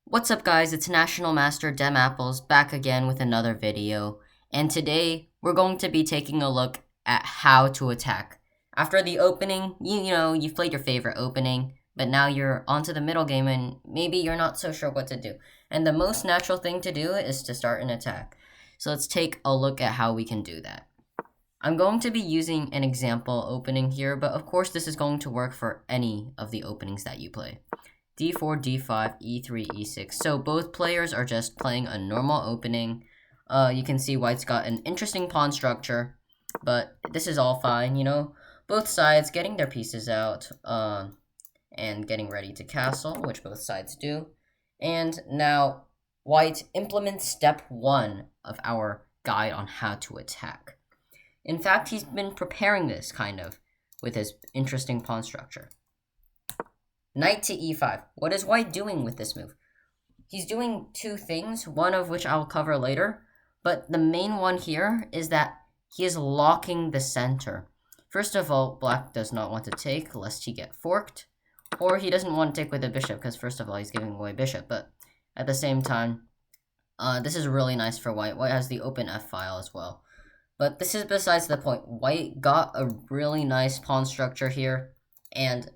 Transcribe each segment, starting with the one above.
What's up guys, it's National Master DemApples back again with another video, and today we're going to be taking a look at how to attack. After the opening, you've played your favorite opening, but now you're onto the middle game and maybe you're not so sure what to do. And the most natural thing to do is to start an attack. So let's take a look at how we can do that. I'm going to be using an example opening here, but of course this is going to work for any of the openings that you play. D4, D5, E3, E6. So both players are just playing a normal opening. You can see white's got an interesting pawn structure, but this is all fine, Both sides getting their pieces out and getting ready to castle, which both sides do. And now white implements step 1 of our guide on how to attack. In fact, he's been preparing this, kind of, with his interesting pawn structure. Knight to e5. What is white doing with this move? He's doing two things, one of which I'll cover later, but the main one here is that he is locking the center. First of all, black does not want to take lest he get forked, or he doesn't want to take with a bishop because first of all he's giving away bishop, but at the same time, this is really nice for white. White has the open f file as well. But this is besides the point. White got a really nice pawn structure here, and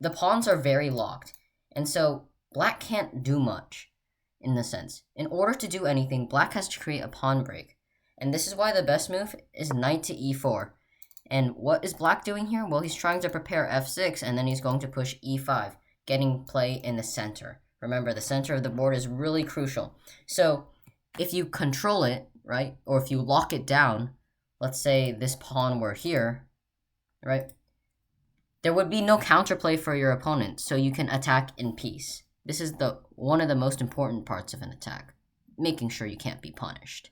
the pawns are very locked, and so black can't do much, in the sense. In order to do anything, black has to create a pawn break, and this is why the best move is knight to e4. And what is black doing here? Well, he's trying to prepare f6, and then he's going to push e5, getting play in the center. Remember, the center of the board is really crucial. So, if you control it, right, or if you lock it down, let's say this pawn were here, right, there would be no counterplay for your opponent, so you can attack in peace. This is one of the most important parts of an attack, making sure you can't be punished.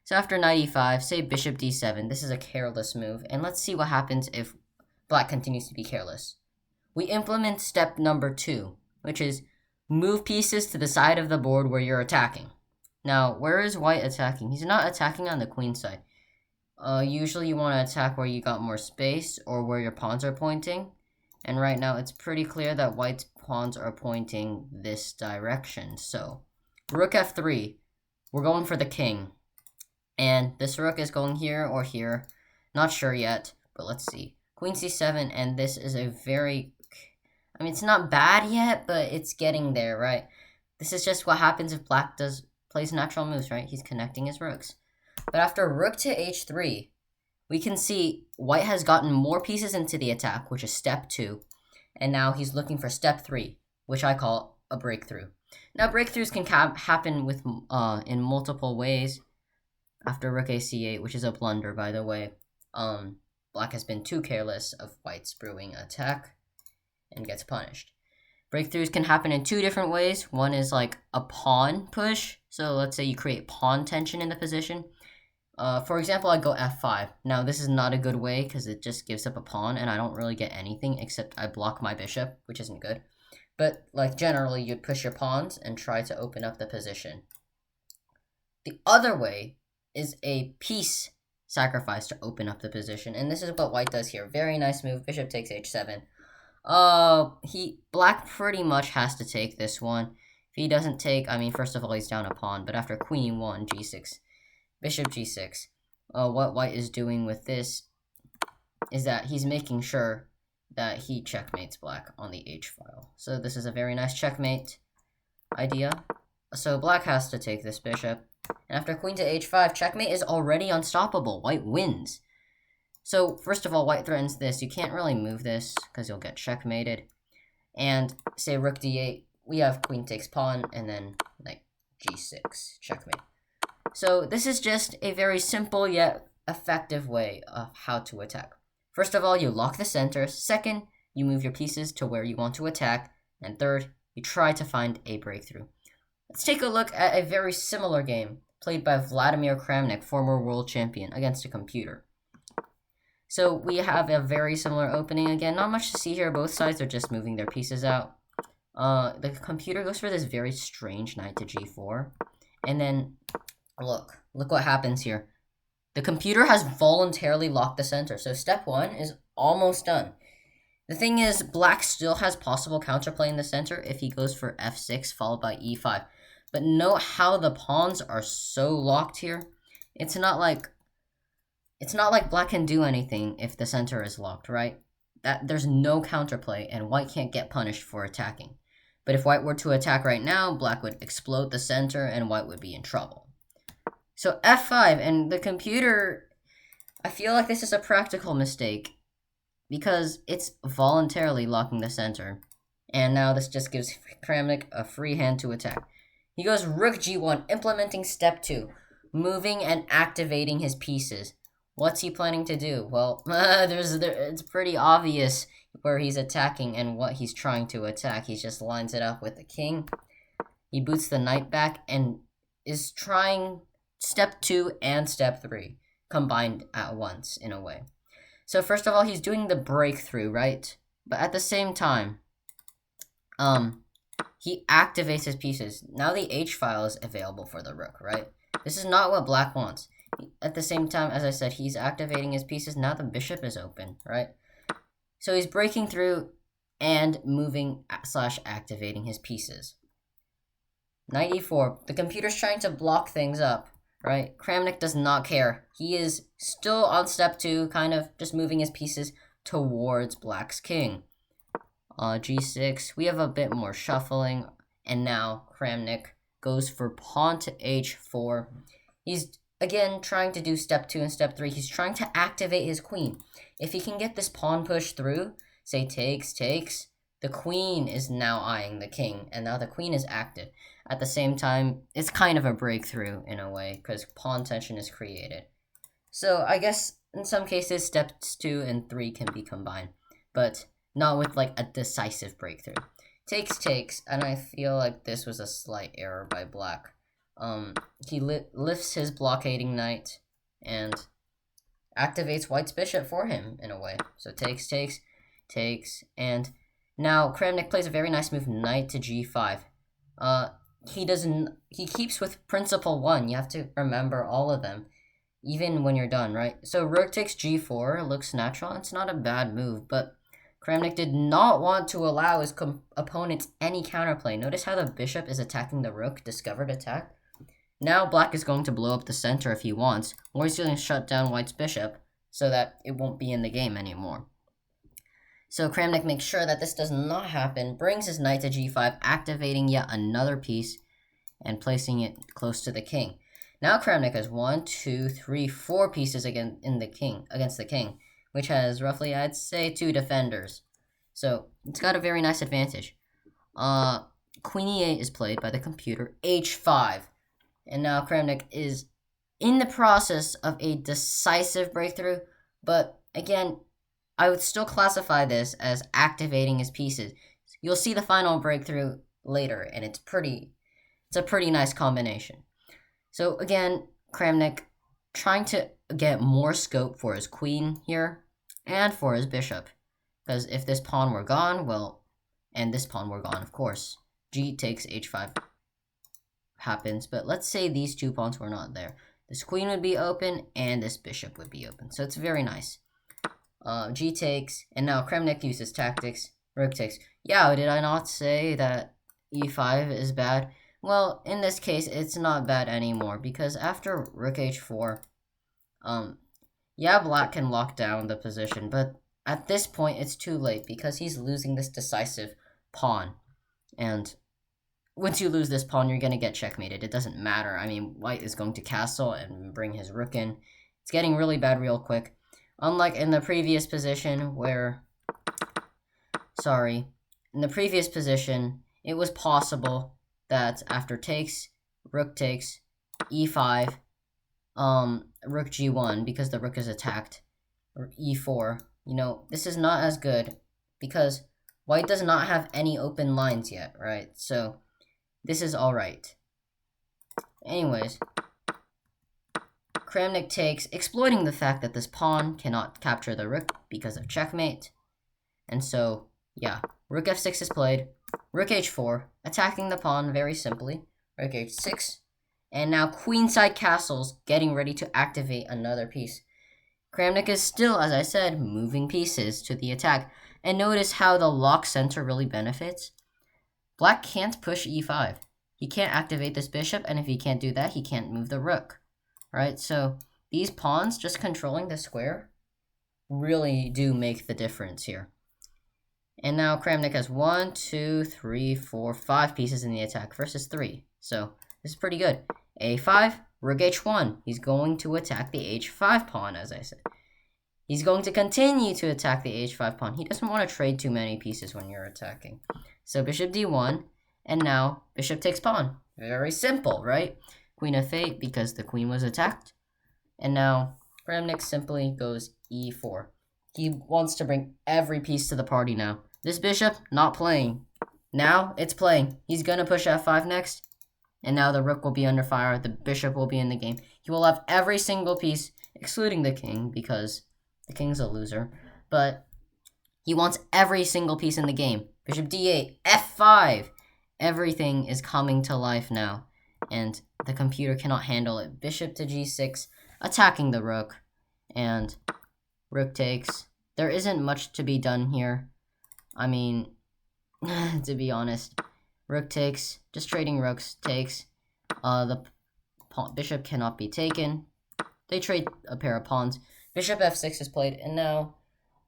So after knight e5, say bishop d7, this is a careless move, and let's see what happens if black continues to be careless. We implement step number 2, which is move pieces to the side of the board where you're attacking. Now, where is white attacking? He's not attacking on the queen side. Usually you want to attack where you got more space or where your pawns are pointing. And right now it's pretty clear that white's pawns are pointing this direction. So, rook f3, we're going for the king. And this rook is going here or here. Not sure yet, but let's see. Queen c7, and this is a very... it's not bad yet, but it's getting there, right? This is just what happens if black plays natural moves, right? He's connecting his rooks. But after rook to h3, we can see white has gotten more pieces into the attack, which is step 2. And now he's looking for step 3, which I call a breakthrough. Now, breakthroughs can happen with in multiple ways. After rook ac8, which is a blunder, by the way, black has been too careless of white's brewing attack and gets punished. Breakthroughs can happen in two different ways. One is like a pawn push. So let's say you create pawn tension in the position. For example, I go f5. Now, this is not a good way because it just gives up a pawn, and I don't really get anything except I block my bishop, which isn't good. But, generally, you'd push your pawns and try to open up the position. The other way is a piece sacrifice to open up the position, and this is what white does here. Very nice move. Bishop takes h7. Black pretty much has to take this one. If he doesn't take, first of all, he's down a pawn, but after queen e1, g6, bishop g6, what white is doing with this is that he's making sure that he checkmates black on the h-file. So this is a very nice checkmate idea. So black has to take this bishop, and after queen to h5, checkmate is already unstoppable. White wins. So first of all, white threatens this. You can't really move this because you'll get checkmated. And say rook d8, we have queen takes pawn, and then g6, checkmate. So this is just a very simple yet effective way of how to attack. First of all, you lock the center. Second, you move your pieces to where you want to attack. And third, you try to find a breakthrough. Let's take a look at a very similar game played by Vladimir Kramnik, former world champion, against a computer. So we have a very similar opening. Again, not much to see here. Both sides are just moving their pieces out. The computer goes for this very strange knight to g4. And then, look what happens here. The computer has voluntarily locked the center. So step 1 is almost done. The thing is, black still has possible counterplay in the center if he goes for f6 followed by e5. But note how the pawns are so locked here. It's not like black can do anything if the center is locked, right? There's no counterplay, and white can't get punished for attacking. But if white were to attack right now, black would explode the center, and white would be in trouble. So f5, and the computer, I feel like this is a practical mistake, because it's voluntarily locking the center. And now this just gives Kramnik a free hand to attack. He goes rook g1, implementing step 2, moving and activating his pieces. What's he planning to do? Well, it's pretty obvious where he's attacking and what he's trying to attack. He just lines it up with the king. He boots the knight back and is trying step 2 and step 3 combined at once, in a way. So first of all, he's doing the breakthrough, right? But at the same time, he activates his pieces. Now the H file is available for the rook, right? This is not what black wants. At the same time, as I said, he's activating his pieces. Now the bishop is open, right? So he's breaking through and moving / activating his pieces. Knight e4. The computer's trying to block things up, right? Kramnik does not care. He is still on step 2, kind of just moving his pieces towards black's king. G6. We have a bit more shuffling. And now Kramnik goes for pawn to h4. He's again trying to do step 2 and step 3. He's trying to activate his queen. If he can get this pawn push through, say takes, the queen is now eyeing the king, and now the queen is active. At the same time, it's kind of a breakthrough in a way, because pawn tension is created. So I guess in some cases, steps 2 and 3 can be combined, but not with like a decisive breakthrough. Takes, and I feel like this was a slight error by black. He lifts his blockading knight and activates white's bishop for him in a way. So takes, and now Kramnik plays a very nice move, knight to g5. He keeps with principle 1. You have to remember all of them, even when you're done, right? So rook takes g4 looks natural. It's not a bad move, but Kramnik did not want to allow his opponents any counterplay. Notice how the bishop is attacking the rook, discovered attack. Now black is going to blow up the center if he wants, or he's going to shut down white's bishop so that it won't be in the game anymore. So Kramnik makes sure that this does not happen, brings his knight to g5, activating yet another piece and placing it close to the king. Now Kramnik has 1, 2, 3, 4 pieces against the king, which has roughly, I'd say, 2 defenders. So it's got a very nice advantage. Queen e8 is played by the computer, h5. And now Kramnik is in the process of a decisive breakthrough, but again, I would still classify this as activating his pieces. You'll see the final breakthrough later, and it's a pretty nice combination. So again, Kramnik trying to get more scope for his queen here and for his bishop, because if this pawn were gone, well, and this pawn were gone, of course, g takes h5 happens, but let's say these 2 pawns were not there. This queen would be open, and this bishop would be open, so it's very nice. G takes, and now Kramnik uses tactics. Rook takes. Yeah, did I not say that e5 is bad? Well, in this case, it's not bad anymore, because after rook h4, yeah, black can lock down the position, but at this point, it's too late, because he's losing this decisive pawn, and once you lose this pawn, you're going to get checkmated. It doesn't matter. I mean, white is going to castle and bring his rook in. It's getting really bad real quick. Unlike in the previous position where... in the previous position, it was possible that after takes, rook takes, e5, rook g1, because the rook is attacked, or e4. You know, this is not as good, because white does not have any open lines yet, right? So this is alright. Anyways, Kramnik takes, exploiting the fact that this pawn cannot capture the rook because of checkmate. And so, yeah, rook f6 is played, rook h4, attacking the pawn very simply, rook h6, and now queenside castles, getting ready to activate another piece. Kramnik is still, as I said, moving pieces to the attack. And notice how the lock center really benefits. Black can't push e5. He can't activate this bishop, and if he can't do that, he can't move the rook. Right? So these pawns just controlling the square really do make the difference here. And now Kramnik has 1, 2, 3, 4, 5 pieces in the attack versus 3. So this is pretty good. A5, rook h1. He's going to attack the h5 pawn, as I said. He's going to continue to attack the h5 pawn. He doesn't want to trade too many pieces when you're attacking. So bishop d1, and now bishop takes pawn. Very simple, right? Queen f8 because the queen was attacked. And now Kramnik simply goes e4. He wants to bring every piece to the party now. This bishop, not playing. Now it's playing. He's going to push f5 next. And now the rook will be under fire. The bishop will be in the game. He will have every single piece, excluding the king, because the king's a loser. But he wants every single piece in the game. Bishop d8, f5. Everything is coming to life now. And the computer cannot handle it. Bishop to g6, attacking the rook. And rook takes. There isn't much to be done here. I mean, to be honest. Rook takes. Just trading rooks takes. The bishop cannot be taken. They trade a pair of pawns. Bishop f6 is played, and now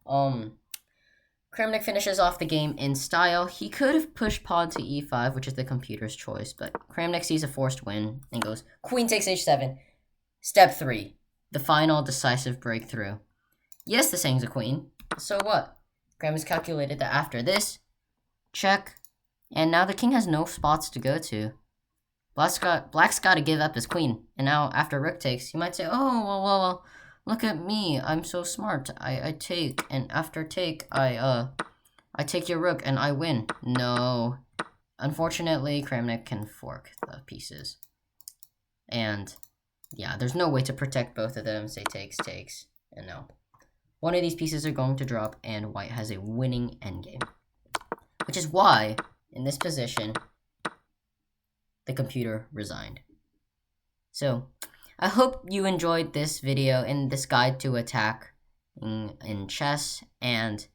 Kramnik finishes off the game in style. He could have pushed pawn to e5, which is the computer's choice, but Kramnik sees a forced win and goes queen takes h7. Step 3, the final decisive breakthrough. Yes, this hangs a queen. So what? Kramnik's calculated that after this, check, and now the king has no spots to go to. Black's got to give up his queen, and now after rook takes, you might say, oh, well, look at me, I'm so smart. I take, and after take, I take your rook and I win. No. Unfortunately, Kramnik can fork the pieces. And yeah, there's no way to protect both of them. Say takes, and no. One of these pieces are going to drop, and white has a winning endgame. Which is why, in this position, the computer resigned. So, I hope you enjoyed this video and this guide to attack in chess. And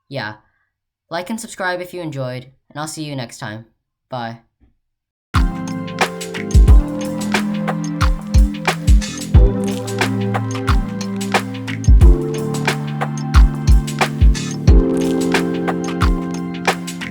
yeah, like and subscribe if you enjoyed, and I'll see you next time. Bye.